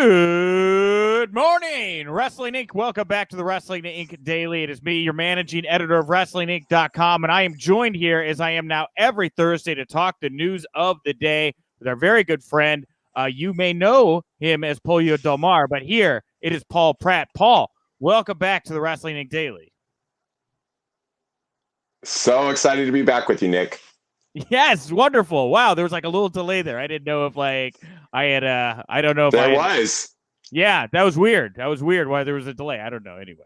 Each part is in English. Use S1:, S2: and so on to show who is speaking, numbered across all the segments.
S1: Good morning, Wrestling Inc. Welcome back to the Wrestling Inc. Daily. It is me, your managing editor of WrestlingInc.com, and I am joined here, as I am now every Thursday, to talk the news of the day with our very good friend. You may know him as Pollo Del Mar, but here it is Paul Pratt. Paul, welcome back to the Wrestling Inc. Daily.
S2: So excited to be back with you, Nick.
S1: Yes, wonderful. Wow, there was like a little delay there. I didn't know if I had I don't know if
S2: there
S1: I had,
S2: was.
S1: Yeah, that was weird. That was weird why there was a delay. I don't know. Anyway,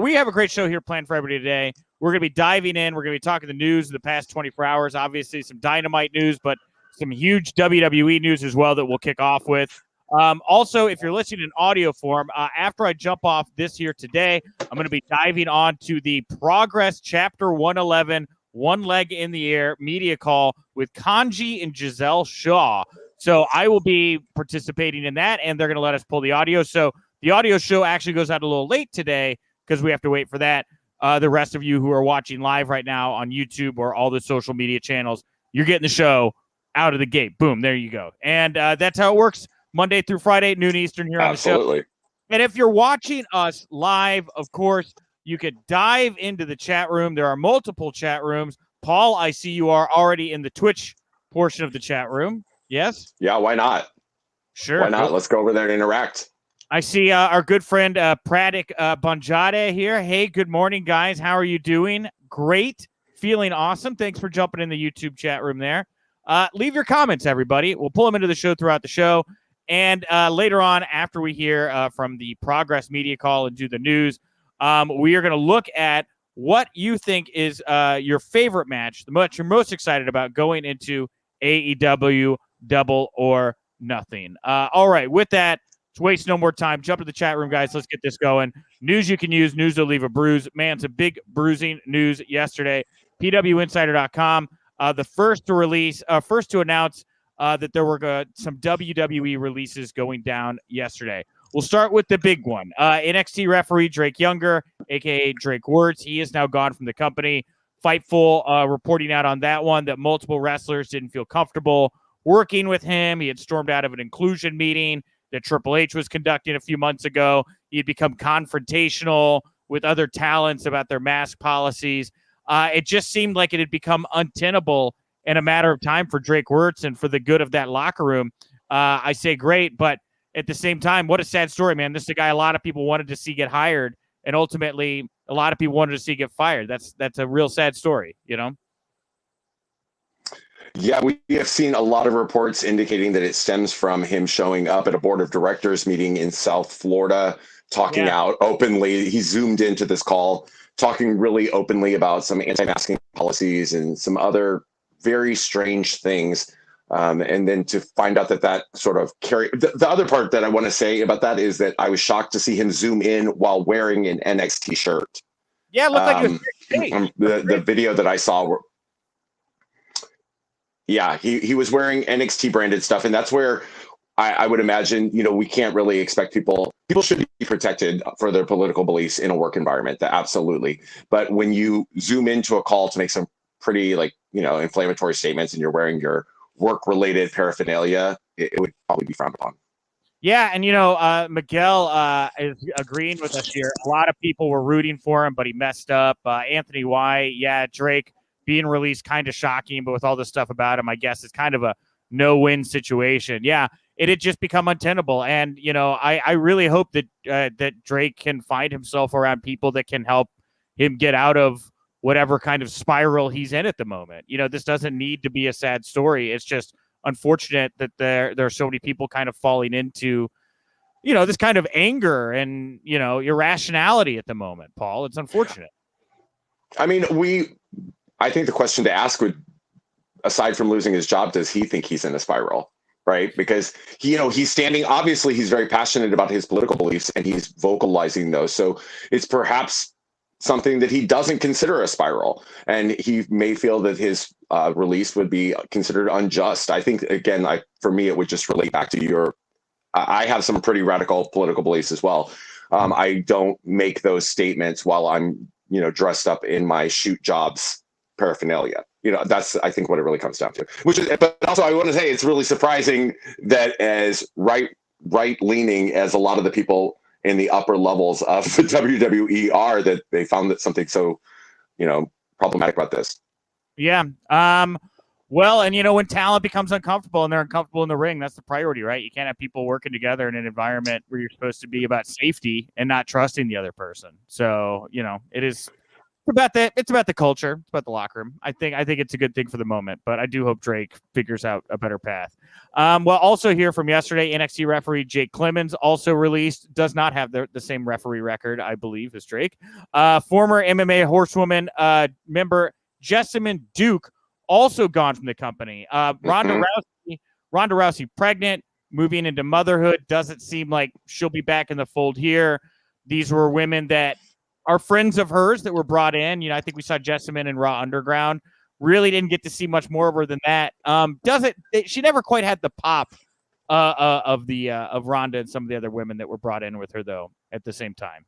S1: we have a great show here planned for everybody today. We're going to be diving in. We're going to be talking the news of the past 24 hours. Obviously, some Dynamite news, but some huge WWE news as well that we'll kick off with. Also, if you're listening in audio form, after I jump off this here today, I'm going to be diving on to the Progress Chapter 111 One Leg in the Air media call with Kanji and Giselle Shaw. So I will be participating in that, and they're going to let us pull the audio. So the audio show actually goes out a little late today because we have to wait for that. The rest of you who are watching live right now on YouTube or all the social media channels, you're getting the show out of the gate. Boom, there you go. And that's how it works Monday through Friday, noon Eastern here on the show.
S2: Absolutely.
S1: And if you're watching us live, of course, you could dive into the chat room. There are multiple chat rooms. Paul, I see you are already in the Twitch portion of the chat room. Yes?
S2: Yeah, why not?
S1: Sure.
S2: Why not? Let's go over there and interact.
S1: I see our good friend Pratik Banjade here. Hey, good morning, guys. How are you doing? Great. Feeling awesome. Thanks for jumping in the YouTube chat room there. Leave your comments, everybody. We'll pull them into the show throughout the show. And later on, after we hear from the Progress Media call and do the news, we are going to look at what you think is your favorite match, the match you're most excited about going into AEW Double or Nothing. All right, with that, let's waste no more time. Jump to the chat room, guys. Let's get this going. News you can use, news to leave a bruise. Man, some big bruising news yesterday. PWInsider.com, the first to announce that there were some WWE releases going down yesterday. We'll start with the big one. NXT referee Drake Younger, a.k.a. Drake Wirtz. He is now gone from the company. Fightful reporting out on that one that multiple wrestlers didn't feel comfortable working with him. He had stormed out of an inclusion meeting that Triple H was conducting a few months ago. He had become confrontational with other talents about their mask policies. It just seemed like it had become untenable in a matter of time for Drake Wirtz and for the good of that locker room. I say great, but at the same time, what a sad story, man. This is a guy a lot of people wanted to see get hired, and ultimately a lot of people wanted to see get fired. That's a real sad story, you know?
S2: Yeah, we have seen a lot of reports indicating that it stems from him showing up at a board of directors meeting in South Florida, talking out openly. He zoomed into this call, talking really openly about some anti-masking policies and some other very strange things. And then to find out that sort of carried. The other part that I want to say about that is that I was shocked to see him zoom in while wearing an NXT shirt.
S1: Yeah, it looked like
S2: the video that I saw. He was wearing NXT branded stuff, and that's where I would imagine, we can't really expect people should be protected for their political beliefs in a work environment. That absolutely. But when you zoom into a call to make some pretty inflammatory statements and you're wearing your work-related paraphernalia, it would probably be frowned upon.
S1: Yeah, and Miguel is agreeing with us here. A lot of people were rooting for him, but he messed up. Anthony Y, Drake being released, kind of shocking, but with all this stuff about him, I guess it's kind of a no-win situation. Yeah, it had just become untenable, and I really hope that that Drake can find himself around people that can help him get out of whatever kind of spiral he's in at the moment. This doesn't need to be a sad story. It's just unfortunate that there are so many people kind of falling into, this kind of anger and, irrationality at the moment, Paul. It's unfortunate.
S2: I mean, I think the question to ask would, aside from losing his job, does he think he's in a spiral? Right? Because he's standing, obviously he's very passionate about his political beliefs and he's vocalizing those. So it's perhaps something that he doesn't consider a spiral, and he may feel that his release would be considered unjust. I think, again, for me, it would just relate back to I have some pretty radical political beliefs as well. I don't make those statements while I'm, dressed up in my shoot jobs paraphernalia. That's, I think, what it really comes down to. But also I want to say it's really surprising that as right-leaning as a lot of the people in the upper levels of the WWE are, that they found that something so, problematic about this.
S1: Yeah. Well, and when talent becomes uncomfortable and they're uncomfortable in the ring, that's the priority, right? You can't have people working together in an environment where you're supposed to be about safety and not trusting the other person. So, it's about the culture. It's about the locker room. I think it's a good thing for the moment, but I do hope Drake figures out a better path. Well, also here from yesterday, NXT referee Jake Clemens also released, does not have the same referee record, I believe, as Drake. Former MMA Horsewoman member Jessamine Duke also gone from the company. Ronda Rousey pregnant, moving into motherhood. Doesn't seem like she'll be back in the fold here. These were women that are friends of hers that were brought in. I think we saw Jessamine in Raw Underground. Really didn't get to see much more of her than that. She never quite had the pop of Ronda and some of the other women that were brought in with her, though, at the same time.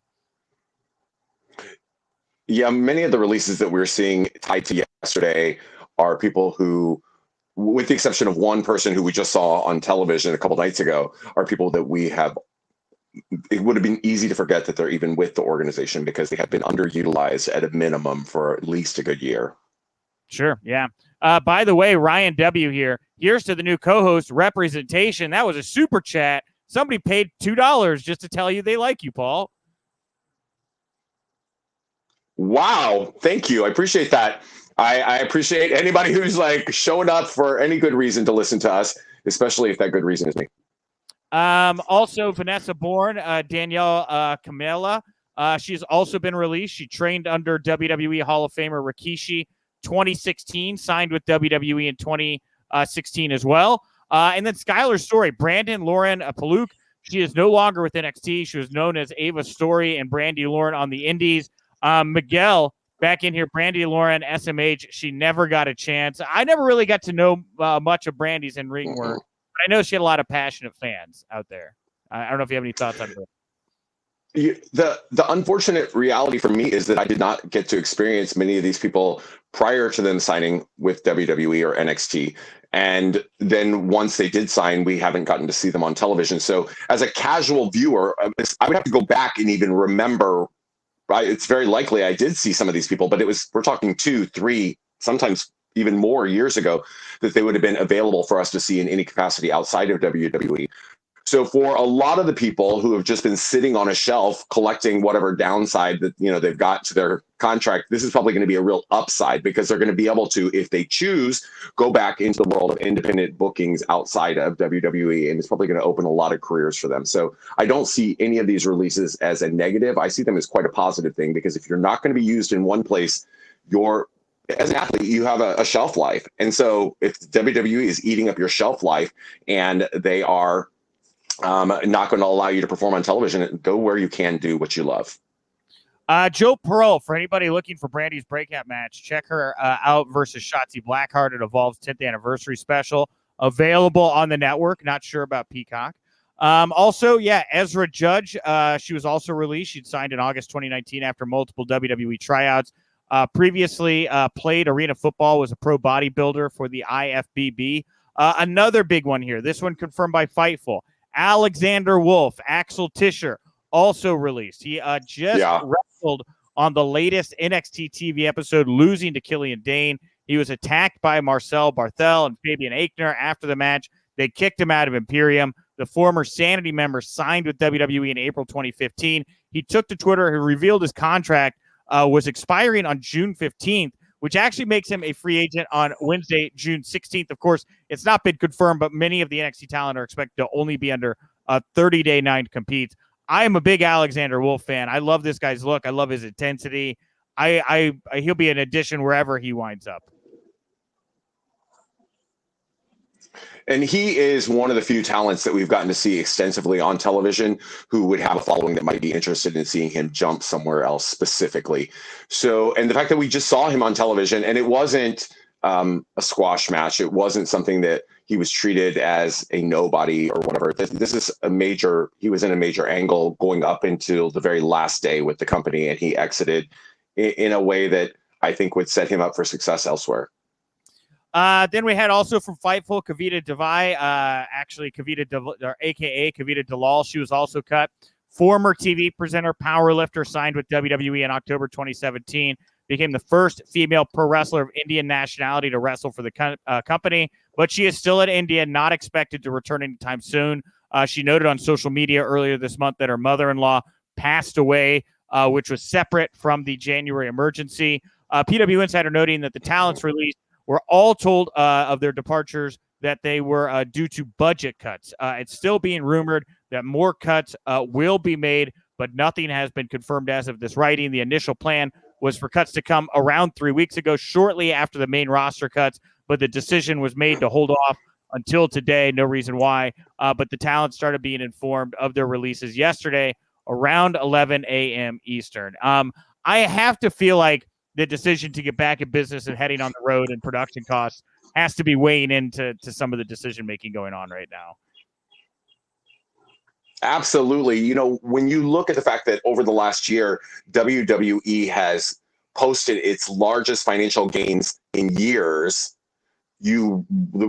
S2: Yeah, many of the releases that we're seeing tied to yesterday are people who, with the exception of one person who we just saw on television a couple nights ago, are people that it would have been easy to forget that they're even with the organization because they have been underutilized at a minimum for at least a good year.
S1: Sure, yeah. By the way, Ryan W. here. Here's to the new co-host representation. That was a super chat. Somebody paid $2 just to tell you they like you, Paul.
S2: Wow, thank you. I appreciate that. I appreciate anybody who's showing up for any good reason to listen to us, especially if that good reason is me.
S1: Also, Vanessa Bourne, Danielle Camilla. She's also been released. She trained under WWE Hall of Famer Rikishi 2016, signed with WWE in 2016 as well. And then Skylar Story, Brandon Lauren Paluk. She is no longer with NXT. She was known as Ava Story and Brandy Lauren on the Indies. Miguel, back in here, Brandy Lauren, SMH. She never got a chance. I never really got to know much of Brandy's in-ring work. But I know she had a lot of passionate fans out there. I don't know if you have any thoughts on that.
S2: The unfortunate reality for me is that I did not get to experience many of these people prior to them signing with WWE or NXT. And then once they did sign, we haven't gotten to see them on television. So as a casual viewer, I would have to go back and even remember. It's very likely I did see some of these people, but we're talking 2, 3, sometimes even more years ago that they would have been available for us to see in any capacity outside of WWE. So for a lot of the people who have just been sitting on a shelf collecting whatever downside that they've got to their contract, this is probably going to be a real upside because they're going to be able to, if they choose, go back into the world of independent bookings outside of WWE, and it's probably going to open a lot of careers for them. So I don't see any of these releases as a negative. I see them as quite a positive thing because if you're not going to be used in one place, as an athlete, you have a shelf life. And so if WWE is eating up your shelf life and they are not going to allow you to perform on television, go where you can do what you love.
S1: Joe Pearl, for anybody looking for Brandy's breakout match, check her out versus Shotzi Blackheart at Evolve's 10th anniversary special, available on the network. Not sure about Peacock. Also, Ezra Judge, she was also released. She'd signed in August 2019 after multiple WWE tryouts. Previously played arena football, was a pro bodybuilder for the IFBB. Another big one here. This one confirmed by Fightful. Alexander Wolf, Axel Tischer, also released. He wrestled on the latest NXT TV episode, losing to Killian Dane. He was attacked by Marcel Barthel and Fabian Aichner after the match. They kicked him out of Imperium. The former Sanity member signed with WWE in April 2015. He took to Twitter. He revealed his contract was expiring on June 15th, which actually makes him a free agent on Wednesday, June 16th. Of course, it's not been confirmed, but many of the NXT talent are expected to only be under a 30-day non-compete. I am a big Alexander Wolf fan. I love this guy's look. I love his intensity. He'll be an addition wherever he winds up.
S2: And he is one of the few talents that we've gotten to see extensively on television who would have a following that might be interested in seeing him jump somewhere else specifically. So, and the fact that we just saw him on television, and it wasn't a squash match. It wasn't something that he was treated as a nobody or whatever. This is he was in a major angle going up until the very last day with the company, and he exited in a way that I think would set him up for success elsewhere.
S1: Then we had also from Fightful, Kavita Devai, aka Kavita Dalal. She was also cut. Former TV presenter, powerlifter, signed with WWE in October 2017. Became the first female pro wrestler of Indian nationality to wrestle for the company. But she is still at India, not expected to return anytime soon. She noted on social media earlier this month that her mother-in-law passed away, which was separate from the January emergency. PW Insider noting that the talents released were all told of their departures that they were due to budget cuts. It's still being rumored that more cuts will be made, but nothing has been confirmed as of this writing. The initial plan was for cuts to come around 3 weeks ago, shortly after the main roster cuts, but the decision was made to hold off until today. No reason why, but the talent started being informed of their releases yesterday around 11 a.m. Eastern. I have to feel like the decision to get back in business and heading on the road and production costs has to be weighing into some of the decision-making going on right now.
S2: Absolutely. You know, when you look at the fact that over the last year, WWE has posted its largest financial gains in years,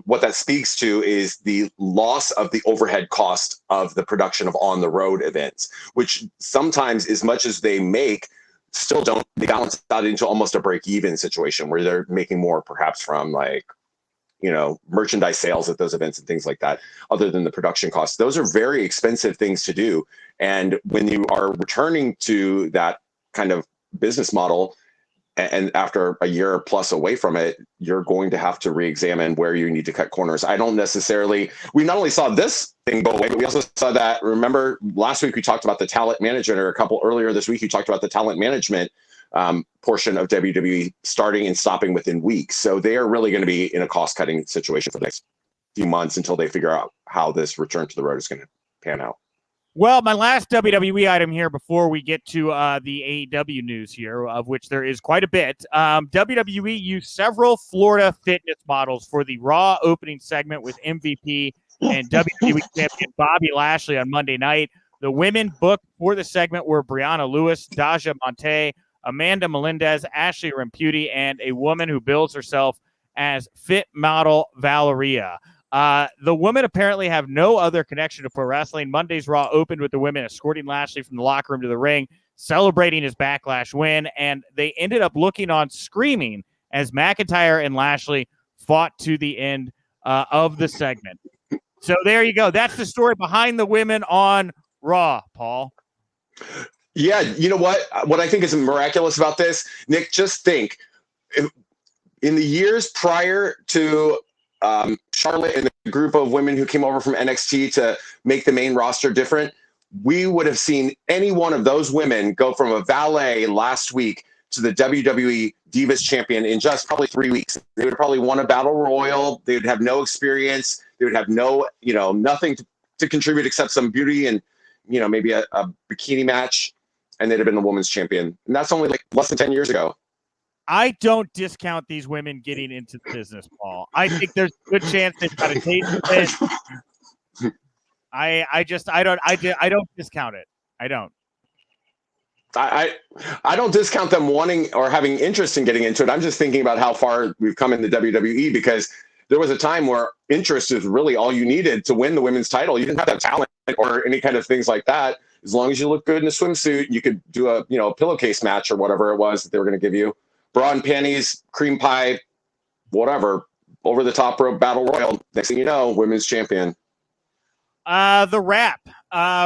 S2: what that speaks to is the loss of the overhead cost of the production of on-the-road events, which sometimes, as much as they make, still don't, they balance out into almost a break-even situation where they're making more perhaps from like, you know, merchandise sales at those events and things like that, other than the production costs. Those are very expensive things to do. And when you are returning to that kind of business model, and after a year plus away from it, you're going to have to re-examine where you need to cut corners. I don't necessarily, we not only saw this thing go away, but we also saw that, remember last week we talked about the talent management, or a couple earlier this week, you talked about the talent management portion of WWE starting and stopping within weeks. So they are really going to be in a cost-cutting situation for the next few months until they figure out how this return to the road is going to pan out.
S1: Well, my last WWE item here before we get to the AEW news here, of which there is quite a bit. WWE used several Florida fitness models for the Raw opening segment with MVP and WWE champion Bobby Lashley on Monday night. The women booked for the segment were Brianna Lewis, Daja Monte, Amanda Melendez, Ashley Ramputi, and a woman who bills herself as fit model Valeria. The women apparently have no other connection to pro wrestling. Monday's Raw opened with the women escorting Lashley from the locker room to the ring, celebrating his Backlash win, and they ended up looking on screaming as McIntyre and Lashley fought to the end of the segment. So there you go. That's the story behind the women on Raw, Paul.
S2: Yeah, you know what? What I think is miraculous about this, Nick, just think, in the years prior to Charlotte and the group of women who came over from NXT to make the main roster different, we would have seen any one of those women go from a valet last week to the WWE Divas champion in just probably 3 weeks. They would have probably won a battle royal. They would have no experience. They would have no, nothing to contribute except some beauty and, maybe a bikini match, and they'd have been the women's champion. And that's only like less than 10 years ago.
S1: I don't discount these women getting into the business, Paul. I think there's a good chance they've got a taste of it. I don't discount it. I don't.
S2: I don't discount them wanting or having interest in getting into it. I'm just thinking about how far we've come in the WWE, because there was a time where interest is really all you needed to win the women's title. You didn't have to have talent or any kind of things like that. As long as you look good in a swimsuit, you could do a pillowcase match or whatever it was that they were going to give you. Bra and panties, cream pie, whatever, over the top rope battle royal. Next thing you know, women's champion.
S1: The Wrap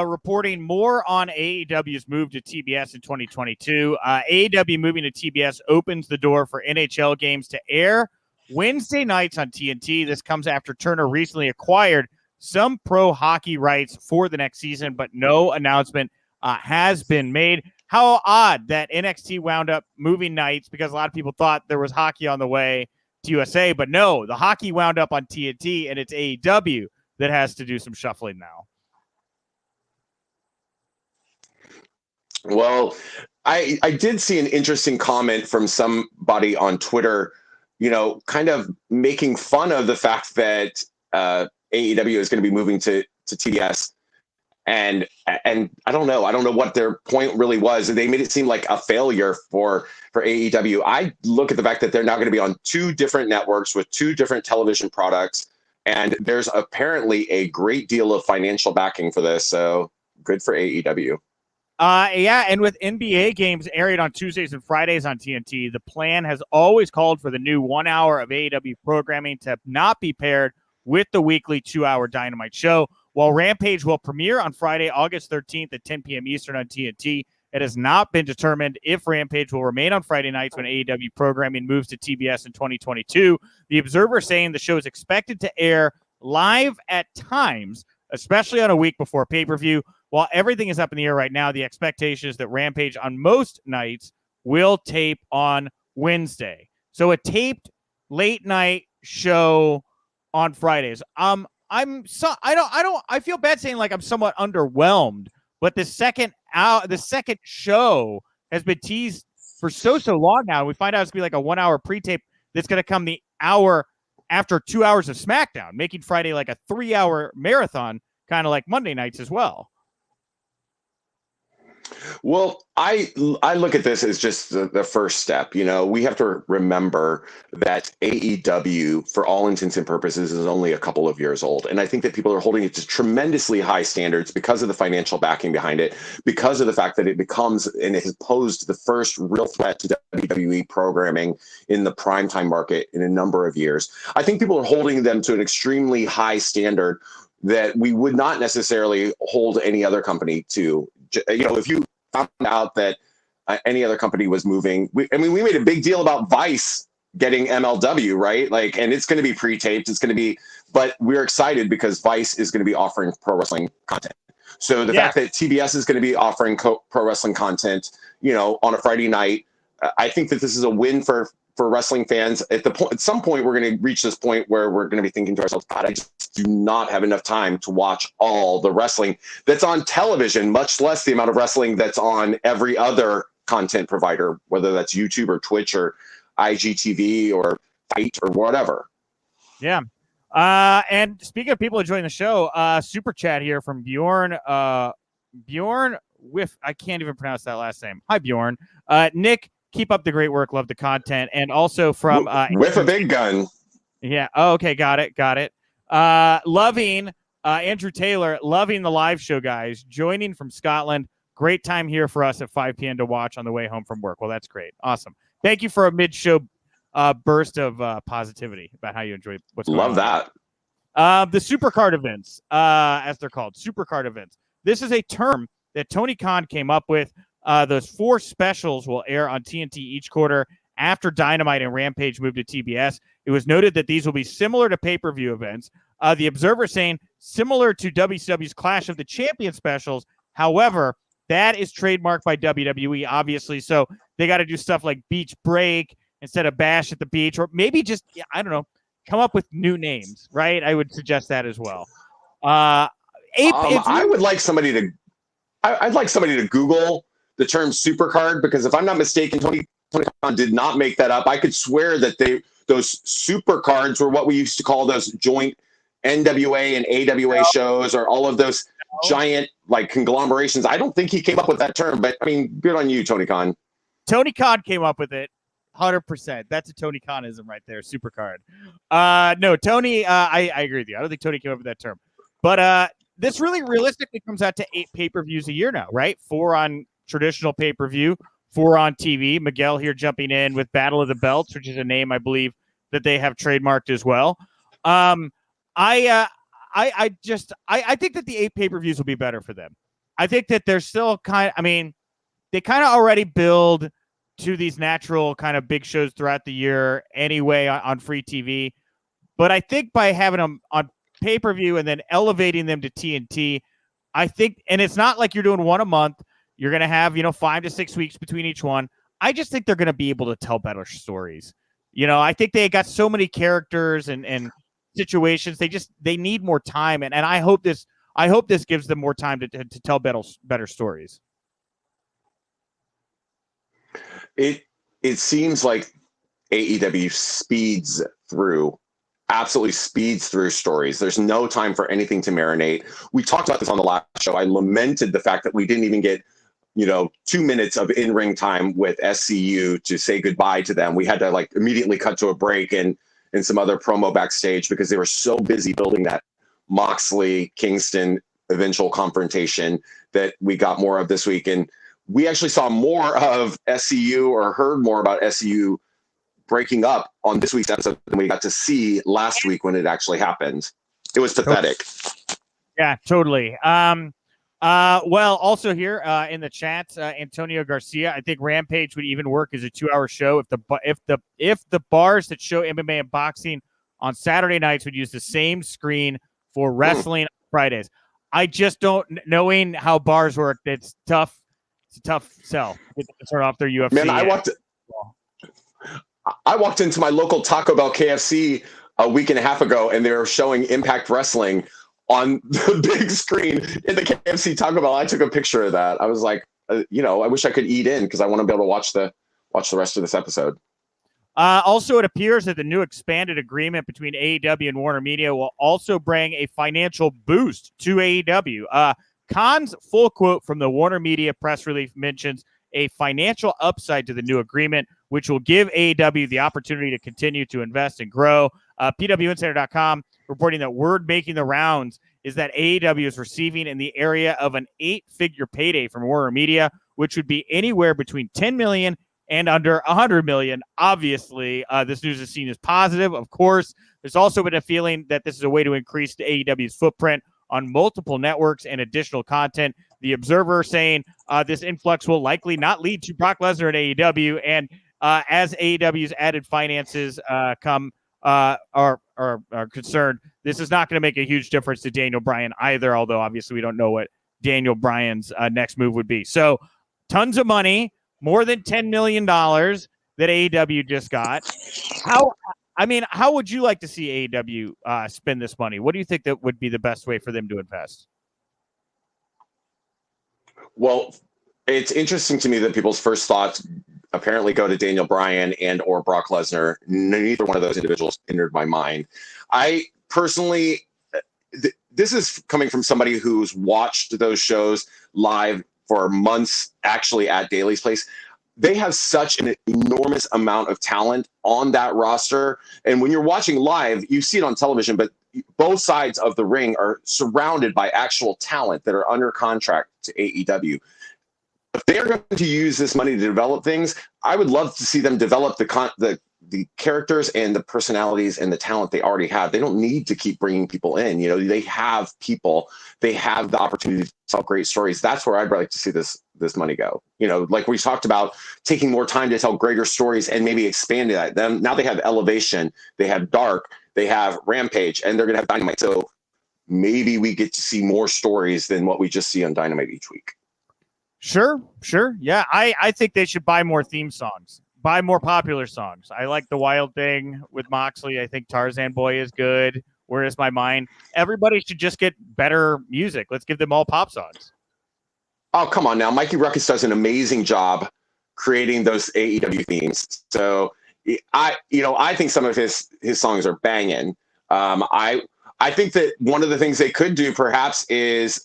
S1: reporting more on AEW's move to TBS in 2022. AEW moving to TBS opens the door for NHL games to air Wednesday nights on TNT. This comes after Turner recently acquired some pro hockey rights for the next season, but no announcement has been made. How odd that NXT wound up moving nights, because a lot of people thought there was hockey on the way to USA, but no, the hockey wound up on TNT, and it's AEW that has to do some shuffling now.
S2: Well, I did see an interesting comment from somebody on Twitter, kind of making fun of the fact that AEW is going to be moving to TBS. And I don't know what their point really was. They made it seem like a failure for AEW. I look at the fact that they're now going to be on 2 different networks with 2 different television products, and there's apparently a great deal of financial backing for this. So good for AEW.
S1: Yeah, and with NBA games aired on Tuesdays and Fridays on TNT, the plan has always called for the new 1 hour of AEW programming to not be paired with the weekly 2-hour Dynamite show. While Rampage will premiere on Friday, August 13th at 10 p.m. Eastern on TNT, it has not been determined if Rampage will remain on Friday nights when AEW programming moves to TBS in 2022. The Observer saying the show is expected to air live at times, especially on a week before pay-per-view. While everything is up in the air right now, the expectation is that Rampage on most nights will tape on Wednesday. So a taped late night show on Fridays. I feel bad saying like I'm somewhat underwhelmed, but the second show has been teased for so long now. We find out it's gonna be like a 1 hour pre-tape that's gonna come the hour after 2 hours of SmackDown, making Friday like a 3-hour marathon, kind of like Monday nights as well.
S2: Well, I look at this as just the first step. You know, we have to remember that AEW, for all intents and purposes, is only a couple of years old. And I think that people are holding it to tremendously high standards because of the financial backing behind it, because of the fact that it becomes and it has posed the first real threat to WWE programming in the primetime market in a number of years. I think people are holding them to an extremely high standard that we would not necessarily hold any other company to. You know, if you found out that any other company was moving, we made a big deal about Vice getting MLW, right? Like, and it's going to be pre-taped. It's going to be, but we're excited because Vice is going to be offering pro wrestling content. So the fact that TBS is going to be offering pro wrestling content, you know, on a Friday night, I think that this is a win for wrestling fans. At some point, we're going to reach this point where we're going to be thinking to ourselves, God, I just do not have enough time to watch all the wrestling that's on television, much less the amount of wrestling that's on every other content provider, whether that's YouTube or Twitch or IGTV or Fight or whatever.
S1: Yeah. And speaking of people enjoying the show, super chat here from Bjorn. Bjorn with, I can't even pronounce that last name. Hi, Bjorn. Nick, keep up the great work. Love the content. And also from
S2: with a big gun.
S1: Yeah. Oh, okay. Got it. Loving Andrew Taylor, loving the live show, guys. Joining from Scotland. Great time here for us at 5 p.m. to watch on the way home from work. Well, that's great. Awesome. Thank you for a mid-show burst of positivity about how you enjoy what's going on.
S2: Love that.
S1: The supercard events, as they're called, supercard events. This is a term that Tony Khan came up with. Those 4 specials will air on TNT each quarter after Dynamite and Rampage move to TBS. It was noted that these will be similar to pay-per-view events. The Observer saying similar to WCW's Clash of the Champions specials. However, that is trademarked by WWE, obviously. So they got to do stuff like Beach Break instead of Bash at the Beach, or maybe just, I don't know, come up with new names, right? I would suggest that as well.
S2: I would like somebody to, I'd like somebody to Google the term supercard, because if I'm not mistaken, Tony Khan did not make that up. I could swear that those supercards were what we used to call those joint NWA and AWA shows, or all of those giant like conglomerations. I don't think he came up with that term, but I mean, good on you, Tony Khan.
S1: Tony Khan came up with it. 100%. That's a Tony Khanism right there. Supercard. No, Tony, I agree with you. I don't think Tony came up with that term. But this really realistically comes out to 8 pay-per-views a year now, right? 4 on traditional pay-per-view, 4 on TV. Miguel here jumping in with Battle of the Belts, which is a name I believe that they have trademarked as well. I think that the 8 pay-per-views will be better for them. I think that they're still they kind of already build to these natural kind of big shows throughout the year anyway on free TV. But I think by having them on pay-per-view and then elevating them to TNT, I think, and it's not like you're doing one a month, you're going to have, 5 to 6 weeks between each one. I just think they're going to be able to tell better stories. I think they got so many characters and situations. They need more time. And I hope this gives them more time to tell better stories.
S2: It seems like AEW speeds through absolutely speeds through stories. There's no time for anything to marinate. We talked about this on the last show. I lamented the fact that we didn't even get 2 minutes of in-ring time with SCU to say goodbye to them. We had to like immediately cut to a break and some other promo backstage because they were so busy building that Moxley Kingston eventual confrontation that we got more of this week. And we actually saw more of SCU or heard more about SCU breaking up on this week's episode than we got to see last week when it actually happened. It was pathetic.
S1: Yeah, totally. Well, also here in the chat, Antonio Garcia, I think Rampage would even work as a 2-hour show if the bars that show MMA and boxing on Saturday nights would use the same screen for wrestling on Fridays. I just don't, knowing how bars work, it's tough. It's a tough sell to start off their UFC.
S2: Man, I walked into my local Taco Bell KFC a week and a half ago, and they were showing Impact Wrestling on the big screen in the KFC Taco Bell. I took a picture of that. I was like, I wish I could eat in because I want to be able to watch the rest of this episode.
S1: Also, it appears that the new expanded agreement between AEW and Warner Media will also bring a financial boost to AEW. Khan's full quote from the Warner Media press release mentions a financial upside to the new agreement, which will give AEW the opportunity to continue to invest and grow. PWInsider.com reporting that word making the rounds is that AEW is receiving in the area of an 8-figure payday from Warner Media, which would be anywhere between $10 million and under $100 million. Obviously, this news is seen as positive. Of course, there's also been a feeling that this is a way to increase the AEW's footprint on multiple networks and additional content. The Observer saying this influx will likely not lead to Brock Lesnar at AEW, and as AEW's added finances are concerned, this is not going to make a huge difference to Daniel Bryan either, although obviously we don't know what Daniel Bryan's next move would be. So tons of money, more than $10 million that AEW just got. How would you like to see AEW spend this money? What do you think that would be the best way for them to invest?
S2: Well, it's interesting to me that people's first thoughts apparently go to Daniel Bryan and or Brock Lesnar. Neither one of those individuals entered my mind. I personally, this is coming from somebody who's watched those shows live for months, actually at Daly's Place. They have such an enormous amount of talent on that roster. And when you're watching live, you see it on television, but both sides of the ring are surrounded by actual talent that are under contract to AEW. If they're going to use this money to develop things, I would love to see them develop the characters and the personalities and the talent they already have. They don't need to keep bringing people in. They have people. They have the opportunity to tell great stories. That's where I'd like to see this money go. Like we talked about, taking more time to tell greater stories and maybe expanding that. Now they have Elevation, they have Dark, they have Rampage, and they're going to have Dynamite. So maybe we get to see more stories than what we just see on Dynamite each week.
S1: Sure. Yeah, I think they should buy more theme songs, buy more popular songs. I like the Wild Thing with Moxley. I think Tarzan Boy is good. Where is my mind? Everybody should just get better music. Let's give them all pop songs.
S2: Oh, come on now. Mikey Ruckus does an amazing job creating those AEW themes. So I think some of his songs are banging. I think that one of the things they could do perhaps is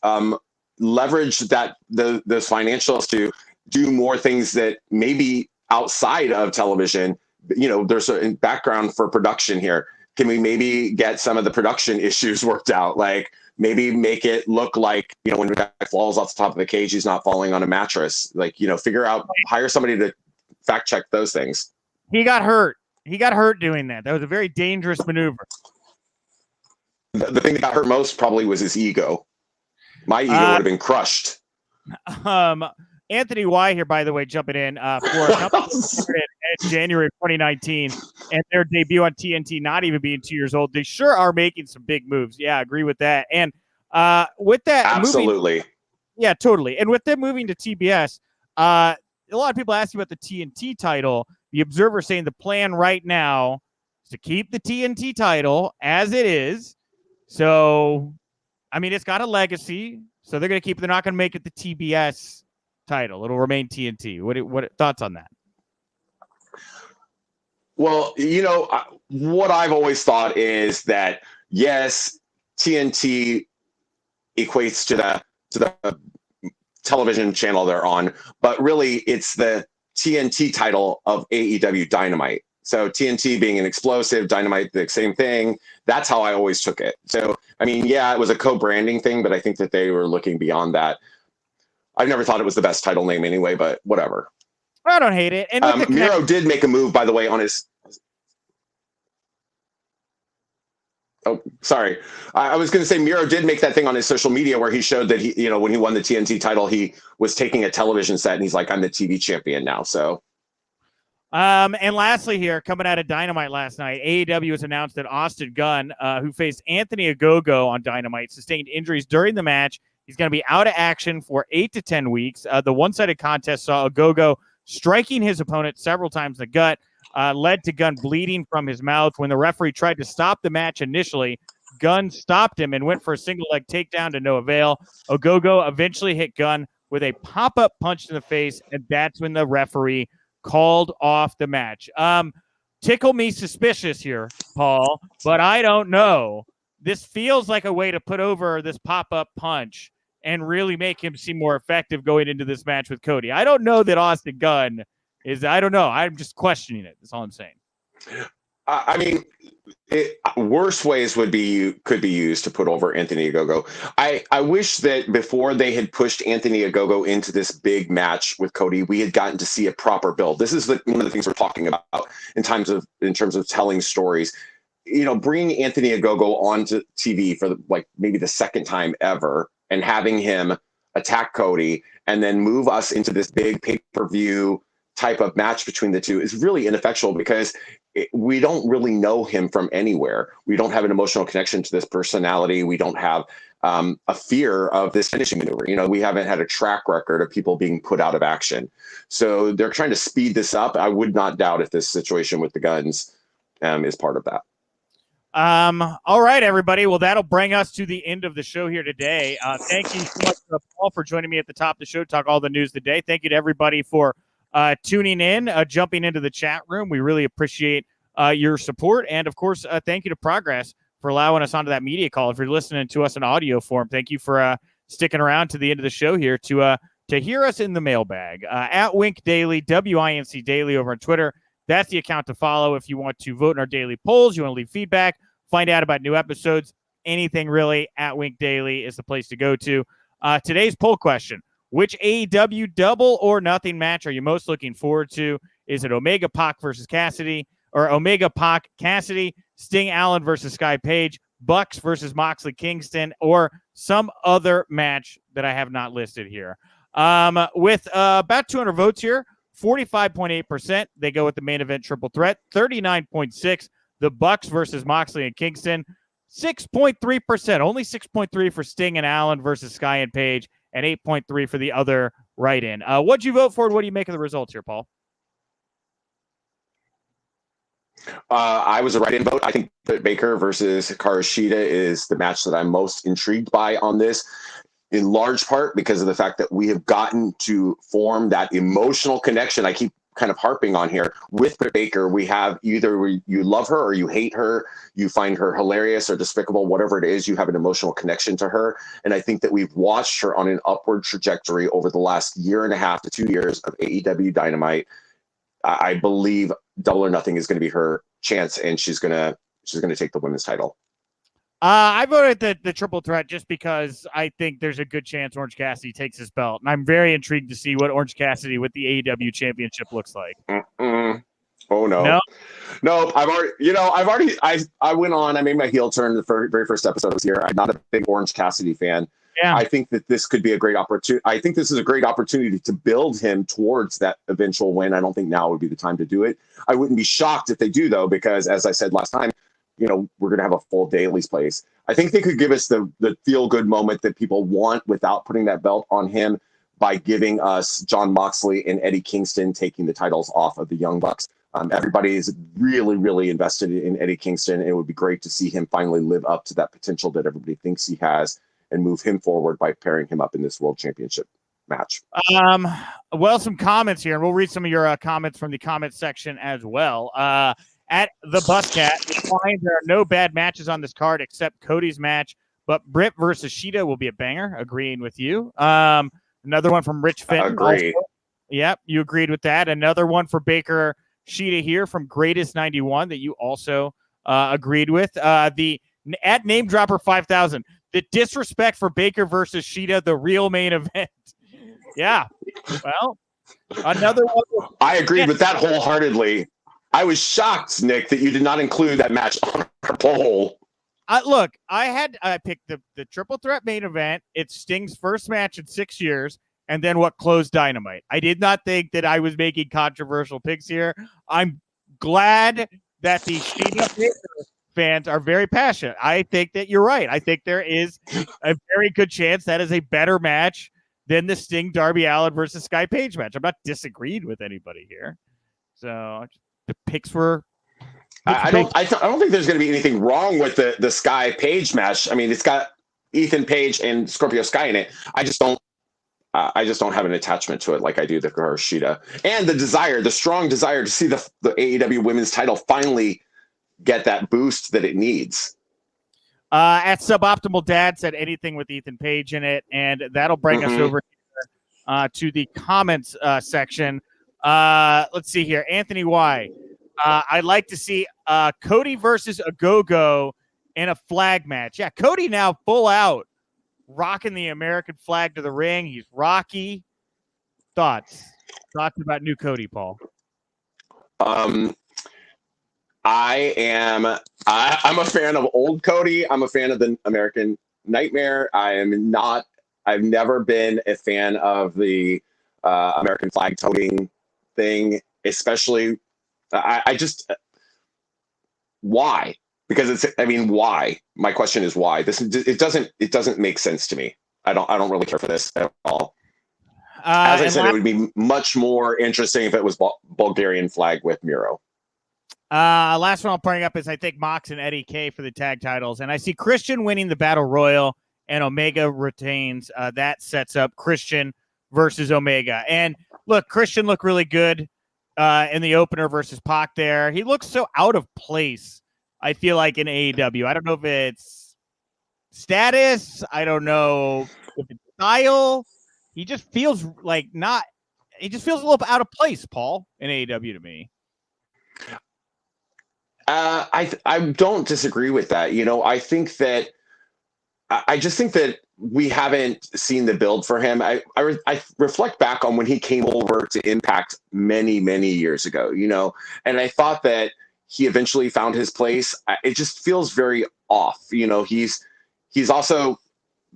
S2: leverage those financials to do more things that maybe outside of television. There's a background for production here. Can we maybe get some of the production issues worked out? Like maybe make it look like, when the guy falls off the top of the cage, he's not falling on a mattress. Like, hire somebody to fact check those things.
S1: He got hurt. Doing that. That was a very dangerous maneuver.
S2: The thing that got hurt most probably was his ego. My ego would have been crushed.
S1: Anthony Y here, by the way, jumping in for a company in January of 2019, and their debut on TNT not even being 2 years old. They sure are making some big moves. Yeah, I agree with that. And with that,
S2: absolutely,
S1: yeah, totally. And with them moving to TBS, a lot of people ask you about the TNT title. The Observer saying the plan right now is to keep the TNT title as it is. So, it's got a legacy. So they're going to keep it. They're not going to make it the TBS title. It'll remain TNT. What thoughts on that?
S2: Well, what I've always thought is that, yes, TNT equates to the television channel they're on, but really it's the TNT title of AEW Dynamite. So TNT being an explosive, Dynamite the same thing. That's how I always took it. So I mean, yeah, it was a co-branding thing, but I think that they were looking beyond that. I never thought it was the best title name anyway, but whatever.
S1: I don't hate it. And with the
S2: Miro did make a move, by the way, on his. Oh, sorry. I was going to say Miro did make that thing on his social media where he showed that he, when he won the TNT title, he was taking a television set and he's like, I'm the TV champion now. So.
S1: And lastly here, coming out of Dynamite last night, AEW has announced that Austin Gunn, who faced Anthony Ogogo on Dynamite, sustained injuries during the match. He's going to be out of action for 8 to 10 weeks. The one-sided contest saw Ogogo striking his opponent several times in the gut, led to Gunn bleeding from his mouth. When the referee tried to stop the match initially, Gunn stopped him and went for a single-leg takedown to no avail. Ogogo eventually hit Gunn with a pop-up punch in the face, and that's when the referee called off the match. Tickle me suspicious here, Paul, but I don't know. This feels like a way to put over this pop-up punch and really make him seem more effective going into this match with Cody. I don't know that Austin Gunn is, I don't know. I'm just questioning it. That's all I'm saying.
S2: I mean, worse ways could be used to put over Anthony Ogogo. I wish that before they had pushed Anthony Ogogo into this big match with Cody, we had gotten to see a proper build. This is one of the things we're talking about in terms of telling stories. Bringing Anthony Ogogo onto TV for maybe the second time ever and having him attack Cody and then move us into this big pay-per-view type of match between the two is really ineffectual because we don't really know him from anywhere. We don't have an emotional connection to this personality. We don't have a fear of this finishing maneuver. We haven't had a track record of people being put out of action. So they're trying to speed this up. I would not doubt if this situation with the Guns is part of that.
S1: All right, everybody. Well, that'll bring us to the end of the show here today. Thank you so much, Paul, for joining me at the top of the show to talk all the news today. Thank you to everybody for tuning in, jumping into the chat room. We really appreciate your support. And, of course, thank you to Progress for allowing us onto that media call. If you're listening to us in audio form, thank you for sticking around to the end of the show here to hear us in the mailbag. At WInc Daily, WInc Daily over on Twitter. That's the account to follow if you want to vote in our daily polls, you want to leave feedback, find out about new episodes, anything really, at WInc Daily is the place to go to. Today's poll question: which AEW Double or Nothing match are you most looking forward to? Is it Omega Pac versus Cassidy, or Omega Pac Cassidy, Sting Allen versus Sky Page, Bucks versus Moxley Kingston, or some other match that I have not listed here? With about 200 votes here, 45.8%, they go with the main event triple threat. 39.6%, the Bucks versus Moxley and Kingston. 6.3%, only 6.3% for Sting and Allen versus Sky and Page, and 8.3% for the other write-in. What'd you vote for, and what do you make of the results here, Paul?
S2: I was a write-in vote. I think Britt Baker versus Hikaru Shida is the match that I'm most intrigued by on this, in large part because of the fact that we have gotten to form that emotional connection I keep kind of harping on here with Britt Baker. We have either you love her or you hate her, you find her hilarious or despicable, whatever it is, you have an emotional connection to her. And I think that we've watched her on an upward trajectory over the last 1.5 to 2 years of AEW Dynamite. I believe Double or Nothing is going to be her chance, and she's going to take the women's title.
S1: I voted the triple threat just because I think there's a good chance Orange Cassidy takes his belt, and I'm very intrigued to see what Orange Cassidy with the AEW championship looks like.
S2: Mm-mm. Oh no. I went on. I made my heel turn the very first episode of this year. I'm not a big Orange Cassidy fan.
S1: Yeah.
S2: I think that this could be a great opportunity. I think this is a great opportunity to build him towards that eventual win. I don't think now would be the time to do it. I wouldn't be shocked if they do, though, because as I said last time, we're going to have a full Daily's place. I think they could give us the feel-good moment that people want without putting that belt on him by giving us Jon Moxley and Eddie Kingston taking the titles off of the Young Bucks. Everybody is really, really invested in Eddie Kingston, and it would be great to see him finally live up to that potential that everybody thinks he has and move him forward by pairing him up in this World Championship match.
S1: Well, some comments here, and we'll read some of your comments from the comment section as well. At the Buscat, there are no bad matches on this card except Cody's match, but Britt versus Sheeta will be a banger. Agreeing with you. Another one from Rich Finn.
S2: Agree.
S1: Also. Yep, you agreed with that. Another one for Baker Sheeta here from Greatest 91 that you also agreed with. The at Name Dropper 5000, the disrespect for Baker versus Sheeta, the real main event. Yeah. Well, another one.
S2: I agreed with that wholeheartedly. I was shocked, Nick, that you did not include that match on our poll.
S1: Look, I picked the triple threat main event. It's Sting's first match in 6 years, and then what closed Dynamite. I did not think that I was making controversial picks here. I'm glad that the Sheeta fans are very passionate. I think that you're right. I think there is a very good chance that is a better match than the Sting Darby Allin versus Sky Page match. I'm not disagreeing with anybody here. So the picks were.
S2: I don't think there's going to be anything wrong with the Sky Page match. I mean, it's got Ethan Page and Scorpio Sky in it. I just don't have an attachment to it like I do the Sheeta, and the strong desire to see the AEW Women's title finally get that boost that it needs.
S1: At Suboptimal Dad said anything with Ethan Page in it, and that'll bring us over here, to the comments section. Let's see here. Anthony Y. I'd like to see Cody versus Ogogo in a flag match. Yeah, Cody now full out rocking the American flag to the ring. He's Rocky. Thoughts about new Cody, Paul?
S2: I'm a fan of old Cody. I'm a fan of the American Nightmare. I've never been a fan of the American flag toting thing, especially. Why? Because why? My question is why. It doesn't make sense to me. I don't really care for this at all. As I said, it would be much more interesting if it was Bulgarian flag with Miro.
S1: Last one I'll bring up is I think Mox and Eddie K for the tag titles, and I see Christian winning the Battle Royal and Omega retains. That sets up Christian versus Omega. And look, Christian looked really good in the opener versus Pac there. He looks so out of place, I feel like, in AEW. I don't know if it's status. I don't know if it's style. He just feels like he just feels a little out of place, Paul, in AEW to me.
S2: I don't disagree with that. I just think that we haven't seen the build for him. I reflect back on when he came over to Impact many, many years ago, and I thought that he eventually found his place. It just feels very off. He's also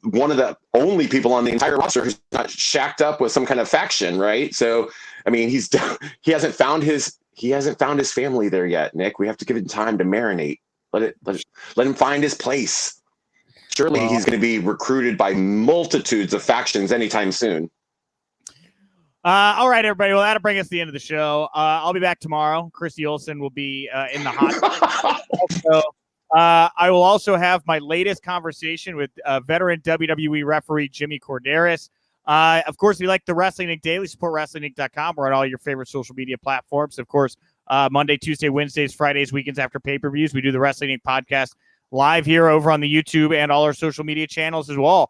S2: one of the only people on the entire roster who's not shacked up with some kind of faction, right? So, I mean, he hasn't found his family there yet, Nick. We have to give him time to marinate. Let him find his place. Surely he's going to be recruited by multitudes of factions anytime soon.
S1: All right, everybody. Well, that'll bring us to the end of the show. I'll be back tomorrow. Christy Olsen will be in the hot seat. I will also have my latest conversation with veteran WWE referee Jimmy Corderas. Of course, if you like the Wrestling Inc. Daily, support WrestlingInc.com. We're on all your favorite social media platforms. Of course, Monday, Tuesday, Wednesdays, Fridays, weekends after pay-per-views. We do the Wrestling Inc. podcast live here over on the YouTube and all our social media channels as well.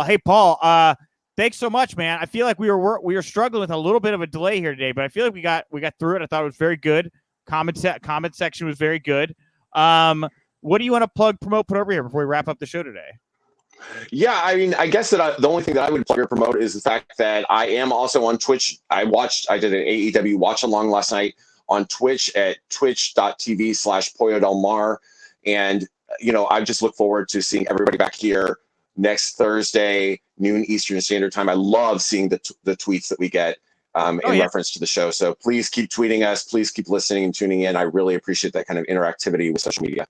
S1: Hey, Paul, thanks so much, man. I feel like we were struggling with a little bit of a delay here today, but I feel like we got through it. I thought it was very good. Comment section was very good. What do you want to plug, promote, put over here before we wrap up the show today?
S2: Yeah, I mean, I guess that the only thing that I would plug or promote is the fact that I am also on Twitch. I did an AEW watch along last night on Twitch at twitch.tv/Pollo Del Mar. And, I just look forward to seeing everybody back here next Thursday, noon Eastern Standard Time. I love seeing the tweets that we get reference to the show. So please keep tweeting us. Please keep listening and tuning in. I really appreciate that kind of interactivity with social media.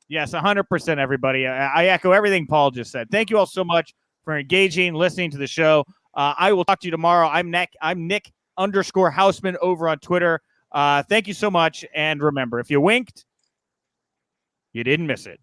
S1: Yes, 100%, everybody. I echo everything Paul just said. Thank you all so much for engaging, listening to the show. I will talk to you tomorrow. I'm Nick_Hausman over on Twitter. Thank you so much. And remember, if you winked, you didn't miss it.